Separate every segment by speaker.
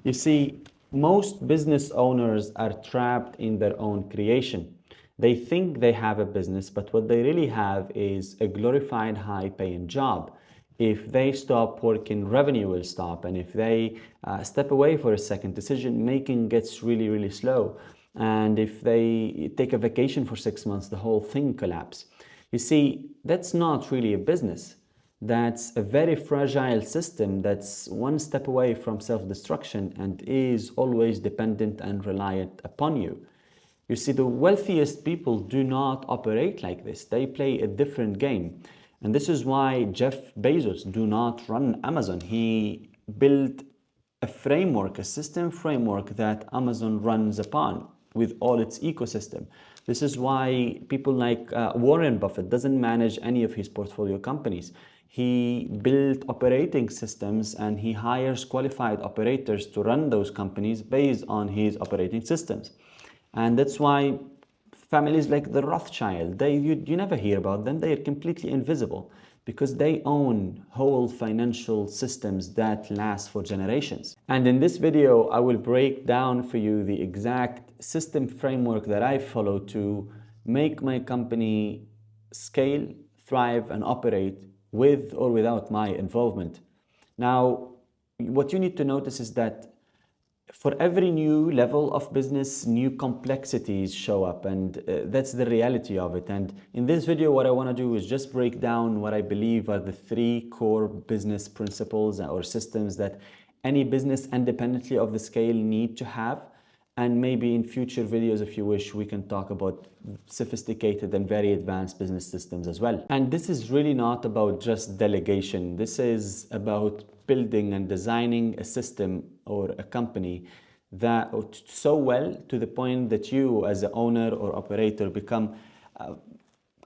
Speaker 1: You see, most business owners are trapped in their own creation. They think they have a business, but what they really have is a glorified high-paying job. If they stop working, revenue will stop. And if they step away for a second, decision making gets really, really slow. And if they take a vacation for 6 months, the whole thing collapses. You see, that's not really a business. That's a very fragile system that's one step away from self-destruction and is always dependent and reliant upon you. You see, the wealthiest people do not operate like this. They play a different game. And this is why Jeff Bezos do not run Amazon. He built a framework, a system framework that Amazon runs upon with all its ecosystem. This is why people like Warren Buffett doesn't manage any of his portfolio companies. He built operating systems and he hires qualified operators to run those companies based on his operating systems. And that's why families like the Rothschild, you never hear about them. They are completely invisible because they own whole financial systems that last for generations. And in this video, I will break down for you the exact system framework that I follow to make my company scale, thrive, and operate with or without my involvement. Now, what you need to notice is that for every new level of business, new complexities show up, and that's the reality of it. And in this video, what I want to do is just break down what I believe are the 3 core business principles or systems that any business independently of the scale need to have. And maybe in future videos, if you wish, we can talk about sophisticated and very advanced business systems as well. And this is really not about just delegation. This is about building and designing a system or a company that so well to the point that you as an owner or operator become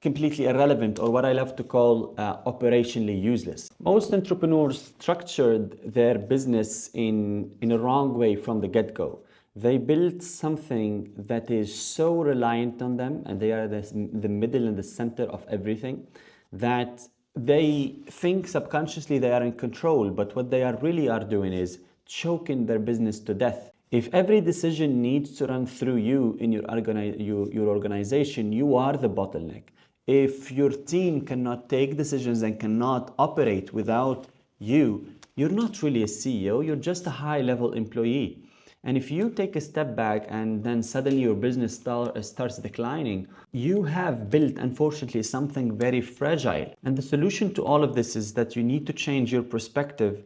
Speaker 1: completely irrelevant, or what I love to call operationally useless. Most entrepreneurs structured their business in a wrong way from the get-go. They built something that is so reliant on them, and they are the middle and the center of everything, that they think subconsciously they are in control, but what they really are doing is choking their business to death. If every decision needs to run through you in your organization, you are the bottleneck. If your team cannot take decisions and cannot operate without you, you're not really a CEO, you're just a high-level employee. And if you take a step back and then suddenly your business starts declining, you have built, unfortunately, something very fragile. And the solution to all of this is that you need to change your perspective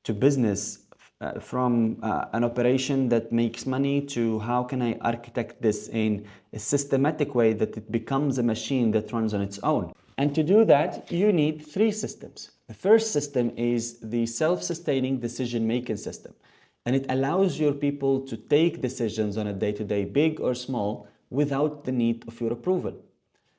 Speaker 1: to business from an operation that makes money to how can I architect this in a systematic way that it becomes a machine that runs on its own. And to do that, you need 3 systems. The first system is the self-sustaining decision-making system. And it allows your people to take decisions on a day-to-day, big or small, without the need of your approval.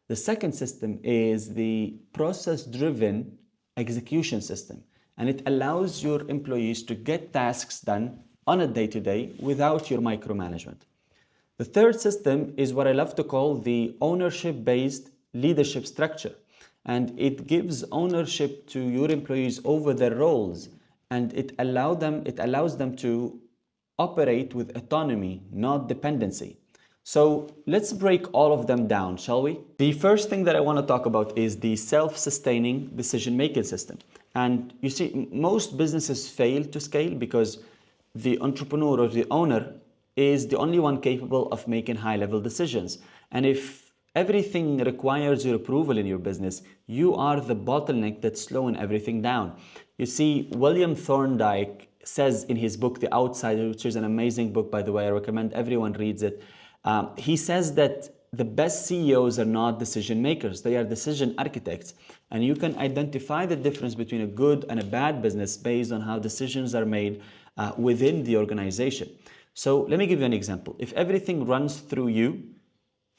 Speaker 1: The second system is the process-driven execution system. And it allows your employees to get tasks done on a day-to-day without your micromanagement. The third system is what I love to call the ownership-based leadership structure. And it gives ownership to your employees over their roles. And it allows them to operate with autonomy, not dependency. So let's break all of them down, shall we? The first thing that I want to talk about is the self-sustaining decision-making system. And you see, most businesses fail to scale because the entrepreneur or the owner is the only one capable of making high-level decisions. And if everything requires your approval in your business, you are the bottleneck that's slowing everything down. You see, William Thorndike says in his book, The Outsider, which is an amazing book, by the way, I recommend everyone reads it. He says that the best CEOs are not decision makers, they are decision architects. And you can identify the difference between a good and a bad business based on how decisions are made within the organization. So let me give you an example. If everything runs through you,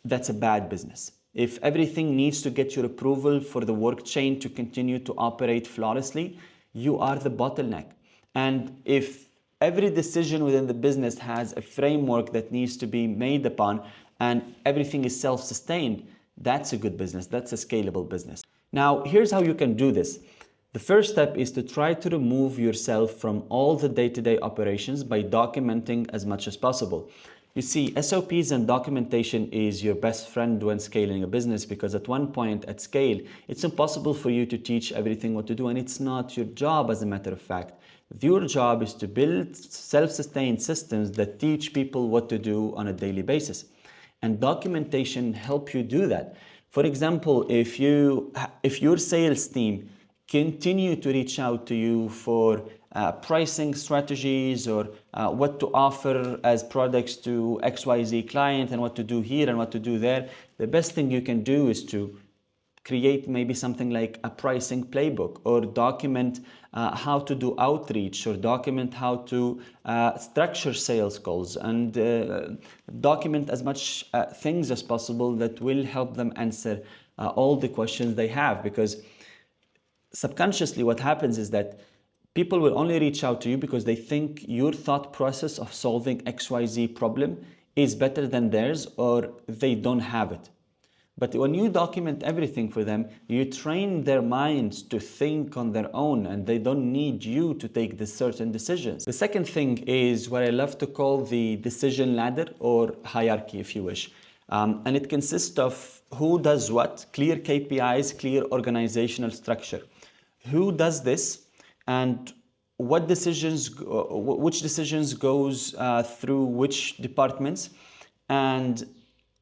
Speaker 1: that's a bad business. If everything needs to get your approval for the work chain to continue to operate flawlessly, you are the bottleneck. And if every decision within the business has a framework that needs to be made upon and everything is self-sustained, that's a good business. That's a scalable business. Now, here's how you can do this. The first step is to try to remove yourself from all the day-to-day operations by documenting as much as possible. You see, SOPs and documentation is your best friend when scaling a business, because at one point at scale, it's impossible for you to teach everything what to do, and it's not your job as a matter of fact. Your job is to build self-sustained systems that teach people what to do on a daily basis. And documentation help you do that. For example, if your sales team continue to reach out to you for pricing strategies or what to offer as products to XYZ client and what to do here and what to do there, the best thing you can do is to create maybe something like a pricing playbook, or document how to do outreach, or document how to structure sales calls, and document as much things as possible that will help them answer all the questions they have. Because subconsciously what happens is that people will only reach out to you because they think your thought process of solving XYZ problem is better than theirs, or they don't have it. But when you document everything for them, you train their minds to think on their own, and they don't need you to take the certain decisions. The second thing is what I love to call the decision ladder, or hierarchy if you wish. And it consists of who does what, clear KPIs, clear organizational structure. Who does this, and what decisions, which decisions goes through which departments, and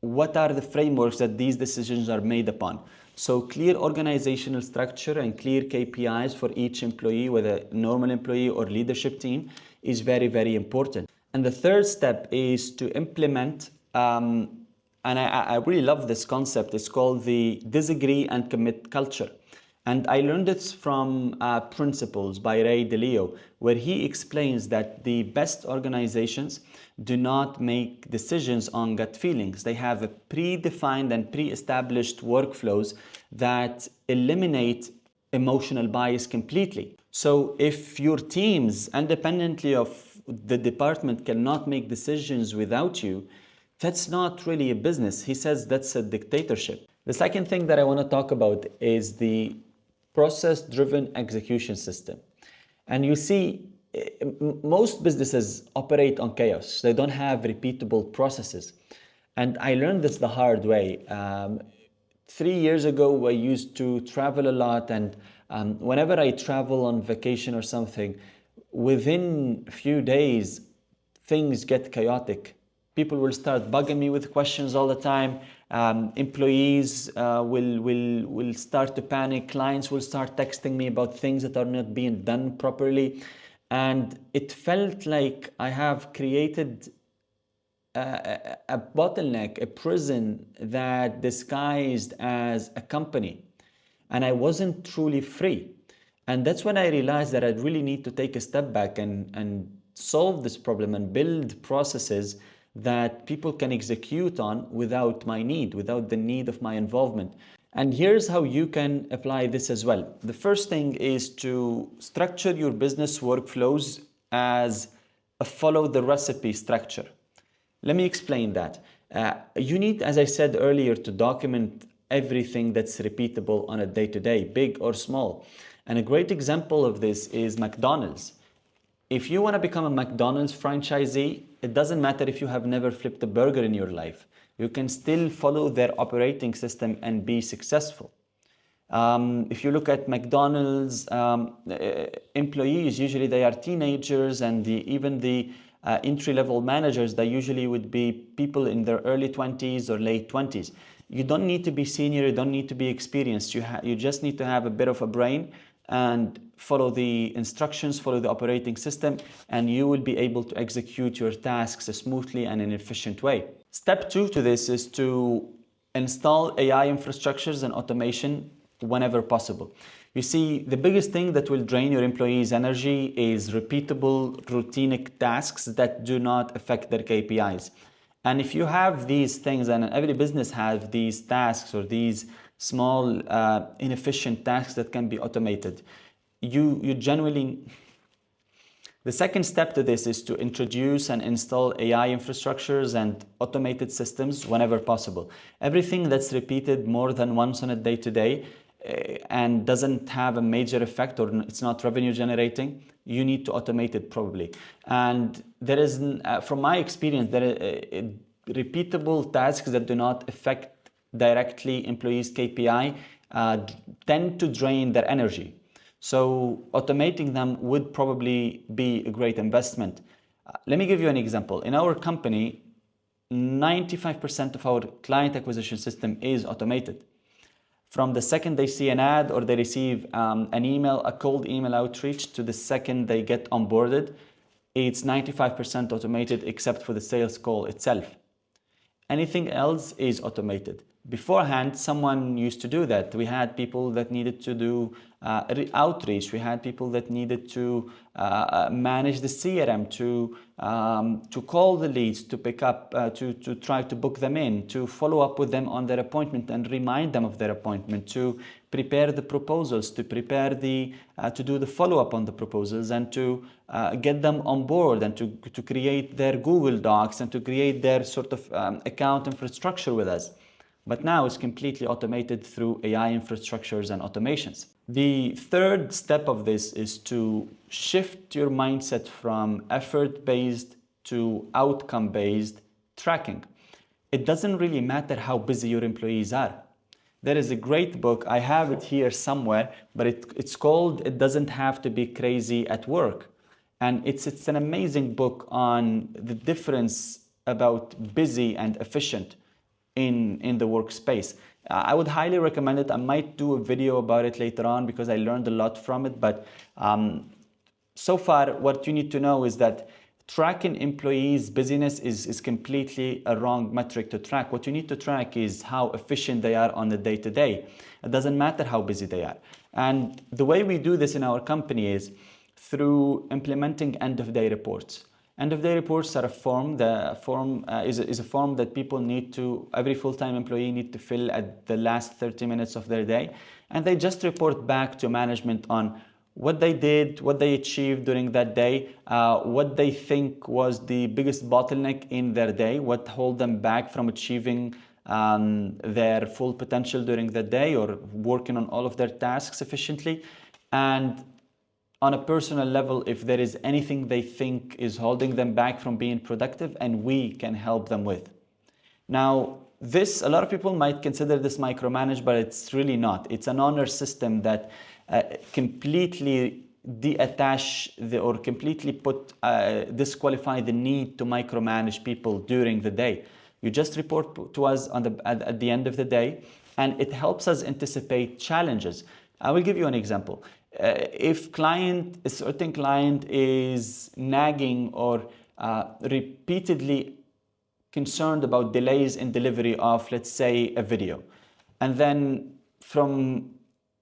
Speaker 1: what are the frameworks that these decisions are made upon. So clear organizational structure and clear KPIs for each employee, whether a normal employee or leadership team, is very, very important. And the third step is to implement, and I really love this concept, it's called the disagree and commit culture. And I learned this from Principles by Ray Dalio, where he explains that the best organizations do not make decisions on gut feelings. They have a predefined and pre-established workflows that eliminate emotional bias completely. So if your teams, independently of the department, cannot make decisions without you, that's not really a business. He says that's a dictatorship. The second thing that I want to talk about is the process-driven execution system. And you see, most businesses operate on chaos. They don't have repeatable processes. And I learned this the hard way. 3 years ago, I used to travel a lot, and whenever I travel on vacation or something, within a few days, things get chaotic. People will start bugging me with questions all the time. Employees will start to panic. Clients will start texting me about things that are not being done properly. And it felt like I have created a bottleneck, a prison that disguised as a company. And I wasn't truly free. And that's when I realized that I really need to take a step back and solve this problem and build processes that people can execute on without my need, without the need of my involvement. And here's how you can apply this as well. The first thing is to structure your business workflows as a follow the recipe structure. Let me explain that. You need, as I said earlier, to document everything that's repeatable on a day-to-day, big or small. And a great example of this is McDonald's. If you want to become a McDonald's franchisee, it doesn't matter if you have never flipped a burger in your life. You can still follow their operating system and be successful. If you look at McDonald's employees, usually they are teenagers, and even the entry-level managers, they usually would be people in their early 20s or late 20s. You don't need to be senior, you don't need to be experienced. You just need to have a bit of a brain and follow the instructions, follow the operating system, and you will be able to execute your tasks smoothly and in an efficient way. Step 2 to this is to install AI infrastructures and automation whenever possible. You see, the biggest thing that will drain your employees' energy is repeatable, routinic tasks that do not affect their KPIs. And if you have these things, and every business has these tasks or these small inefficient tasks that can be automated, you generally... The second step to this is to introduce and install AI infrastructures and automated systems whenever possible. Everything that's repeated more than once on a day-to-day and doesn't have a major effect, or it's not revenue generating, you need to automate it probably. And there is, from my experience, there are repeatable tasks that do not affect directly employees' KPI tend to drain their energy. So automating them would probably be a great investment. Let me give you an example. In our company, 95% of our client acquisition system is automated. From the second they see an ad or they receive an email, a cold email outreach, to the second they get onboarded, it's 95% automated except for the sales call itself. Anything else is automated. Beforehand, someone used to do that. We had people that needed to do outreach. We had people that needed to manage the CRM, to call the leads, to pick up, to try to book them in, to follow up with them on their appointment and remind them of their appointment, to prepare the proposals, to prepare to do the follow-up on the proposals, and to get them on board, and to create their Google Docs, and to create their sort of account infrastructure with us. But now it's completely automated through AI infrastructures and automations. The third step of this is to shift your mindset from effort-based to outcome-based tracking. It doesn't really matter how busy your employees are. There is a great book, I have it here somewhere, but it's called It Doesn't Have to Be Crazy at Work. And it's an amazing book on the difference about busy and efficient in the workspace. I would highly recommend it. I might do a video about it later on because I learned a lot from it. But so far, what you need to know is that tracking employees' busyness is completely a wrong metric to track. What you need to track is how efficient they are on the day-to-day. It doesn't matter how busy they are. And the way we do this in our company is through implementing end-of-day reports. End-of-day reports are a form. The form is a form that people need to, every full-time employee need to fill at the last 30 minutes of their day. And they just report back to management on what they did, what they achieved during that day, what they think was the biggest bottleneck in their day, what hold them back from achieving their full potential during the day or working on all of their tasks efficiently. And on a personal level, if there is anything they think is holding them back from being productive, and we can help them with. Now, a lot of people might consider this micromanaged, but it's really not. It's an honor system that completely or completely disqualify the need to micromanage people during the day. You just report to us at the end of the day, and it helps us anticipate challenges. I will give you an example. If a certain client is nagging or repeatedly concerned about delays in delivery of, let's say, a video, and then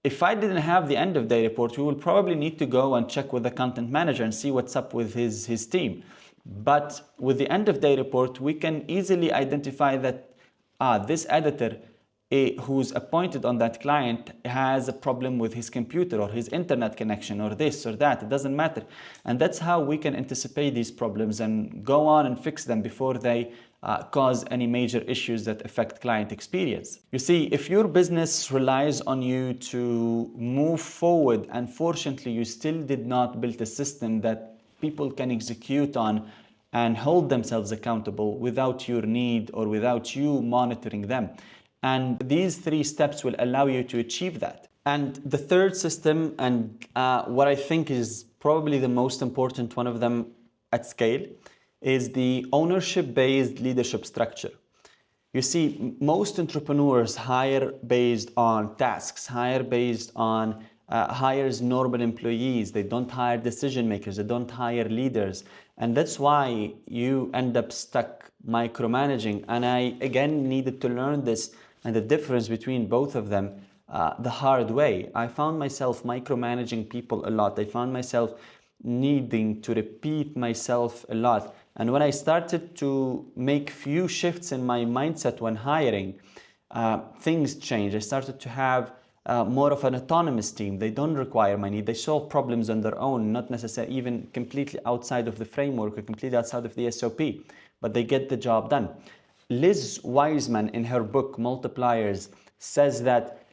Speaker 1: if I didn't have the end of day report, we will probably need to go and check with the content manager and see what's up with his team. But with the end of day report, we can easily identify that this editor who's appointed on that client has a problem with his computer or his internet connection or this or that. It doesn't matter. And that's how we can anticipate these problems and go on and fix them before they cause any major issues that affect client experience. You see, if your business relies on you to move forward, unfortunately, you still did not build a system that people can execute on and hold themselves accountable without your need or without you monitoring them. And these 3 steps will allow you to achieve that. And the third system, and what I think is probably the most important one of them at scale, is the ownership-based leadership structure. You see, most entrepreneurs hire based on tasks, hires normal employees. They don't hire decision makers. They don't hire leaders. And that's why you end up stuck micromanaging. And I, again, needed to learn this and the difference between both of them the hard way. I found myself micromanaging people a lot. I found myself needing to repeat myself a lot. And when I started to make few shifts in my mindset when hiring, things changed. I started to have more of an autonomous team. They don't require my need. They solve problems on their own, not necessarily even completely outside of the framework or completely outside of the SOP, but they get the job done. Liz Wiseman, in her book Multipliers, says that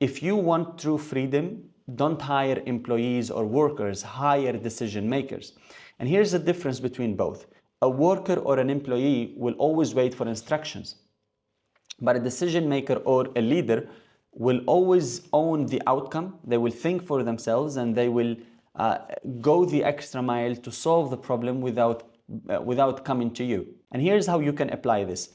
Speaker 1: If you want true freedom, don't hire employees or workers, hire decision makers. And here's the difference between both. A worker or an employee will always wait for instructions, but a decision maker or a leader will always own the outcome. They will think for themselves, and they will go the extra mile to solve the problem without coming to you. And here's how you can apply this.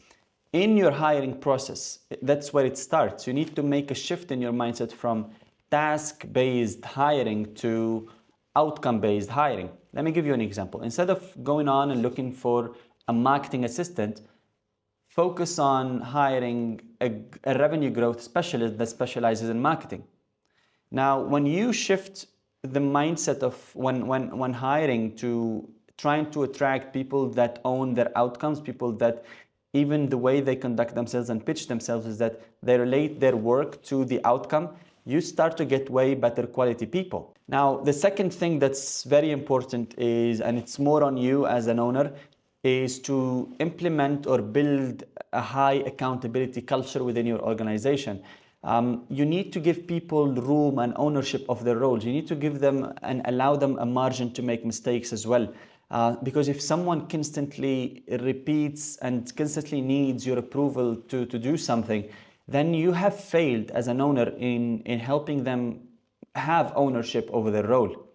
Speaker 1: In your hiring process, that's where it starts. You need to make a shift in your mindset from task-based hiring to outcome-based hiring. Let me give you an example. Instead of going on and looking for a marketing assistant, focus on hiring a revenue growth specialist that specializes in marketing. Now, when you shift the mindset of when hiring to trying to attract people that own their outcomes, people that even the way they conduct themselves and pitch themselves is that they relate their work to the outcome, you start to get way better quality people. Now, the second thing that's very important is, and it's more on you as an owner, is to implement or build a high accountability culture within your organization. You need to give people room and ownership of their roles. You need to give them and allow them a margin to make mistakes as well. Because if someone constantly repeats and constantly needs your approval to do something, then you have failed as an owner in helping them have ownership over their role.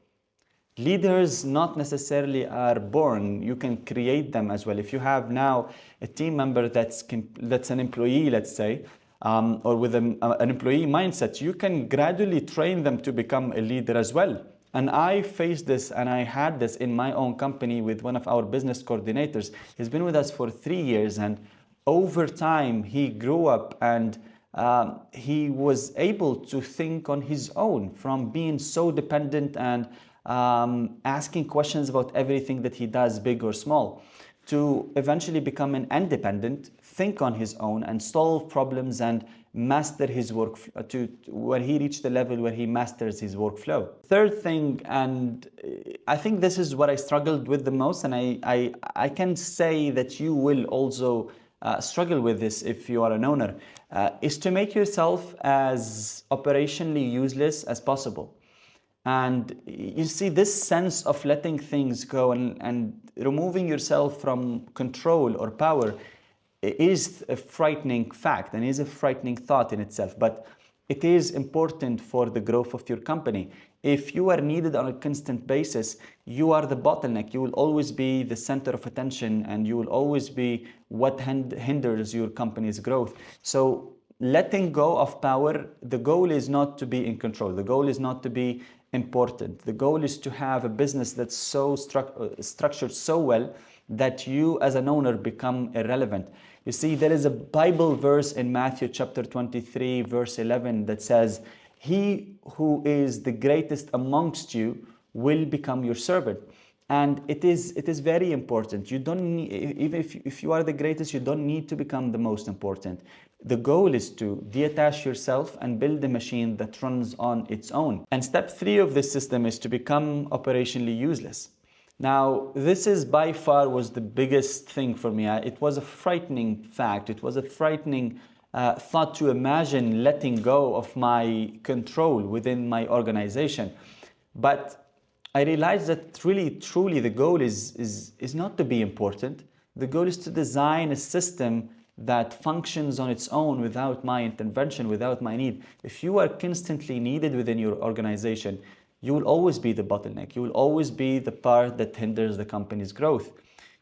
Speaker 1: Leaders not necessarily are born, you can create them as well. If you have now a team member that's an employee, let's say, or with an employee mindset, you can gradually train them to become a leader as well. And I faced this, and I had this in my own company with one of our business coordinators. He's been with us for 3 years, and over time he grew up, and he was able to think on his own from being so dependent and asking questions about everything that he does, big or small, to eventually become an independent, think on his own and solve problems and master his work to where he reached the level where he masters his workflow. Third thing, and I think this is what I struggled with the most, and I can say that you will also struggle with this if you are an owner, is to make yourself as operationally useless as possible. And you see, this sense of letting things go and removing yourself from control or power is a frightening fact and is a frightening thought in itself, but it is important for the growth of your company. If you are needed on a constant basis, you are the bottleneck. You will always be the center of attention, and you will always be what hinders your company's growth. So letting go of power, the goal is not to be in control. The goal is not to be important. The goal is to have a business that's so structured so well that you as an owner become irrelevant. You see, there is a Bible verse in Matthew chapter 23, verse 11 that says, "He who is the greatest amongst you will become your servant." And it is very important. You don't need, even if you are the greatest, you don't need to become the most important. The goal is to detach yourself and build a machine that runs on its own. And step 3 of this system is to become operationally useless. Now, this is by far was the biggest thing for me. It was a frightening fact. It was a frightening thought to imagine letting go of my control within my organization. But I realized that really, truly, the goal is not to be important. The goal is to design a system that functions on its own without my intervention, without my need. If you are constantly needed within your organization, you will always be the bottleneck. You will always be the part that hinders the company's growth.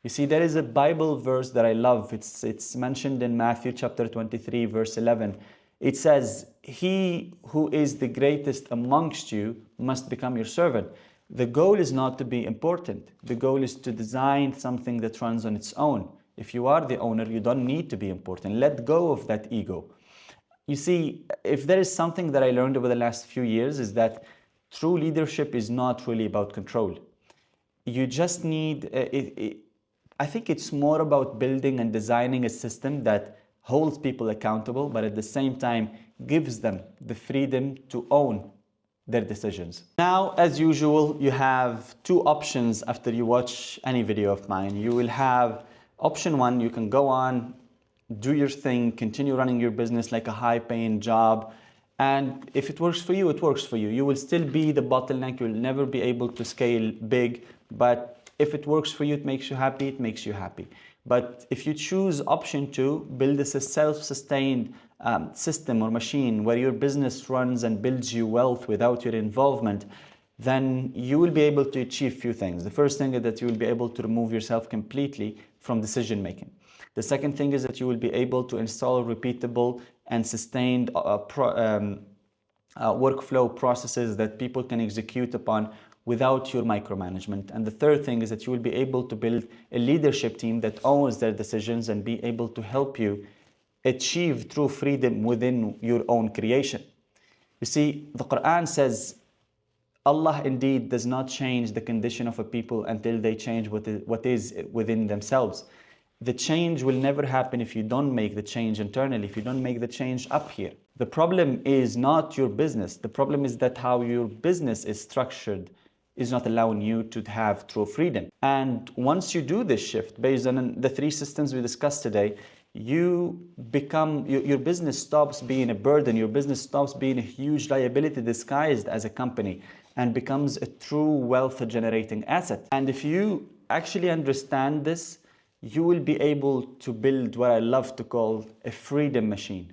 Speaker 1: You see, there is a Bible verse that I love. It's mentioned in Matthew chapter 23, verse 11. It says, "He who is the greatest amongst you must become your servant." The goal is not to be important. The goal is to design something that runs on its own. If you are the owner, you don't need to be important. Let go of that ego. You see, if there is something that I learned over the last few years is that true leadership is not really about control. You just need, I think it's more about building and designing a system that holds people accountable, but at the same time gives them the freedom to own their decisions. Now, as usual, you have 2 options after you watch any video of mine. You will have option 1, you can go on, do your thing, continue running your business like a high-paying job, And if it works for you, it works for you. You will still be the bottleneck. You'll never be able to scale big. But if it works for you, it makes you happy, it makes you happy. But if you choose option two, build this a self-sustained system or machine where your business runs and builds you wealth without your involvement, then you will be able to achieve few things. The first thing is that you will be able to remove yourself completely from decision making. The second thing is that you will be able to install repeatable and sustained workflow processes that people can execute upon without your micromanagement. And the third thing is that you will be able to build a leadership team that owns their decisions and be able to help you achieve true freedom within your own creation. You see, the Quran says, Allah indeed does not change the condition of a people until they change what is within themselves. The change will never happen if you don't make the change internally, if you don't make the change up here. The problem is not your business. The problem is that how your business is structured is not allowing you to have true freedom. And once you do this shift based on the three systems we discussed today, you become, your business stops being a burden, your business stops being a huge liability disguised as a company and becomes a true wealth generating asset. And if you actually understand this, you will be able to build what I love to call a freedom machine.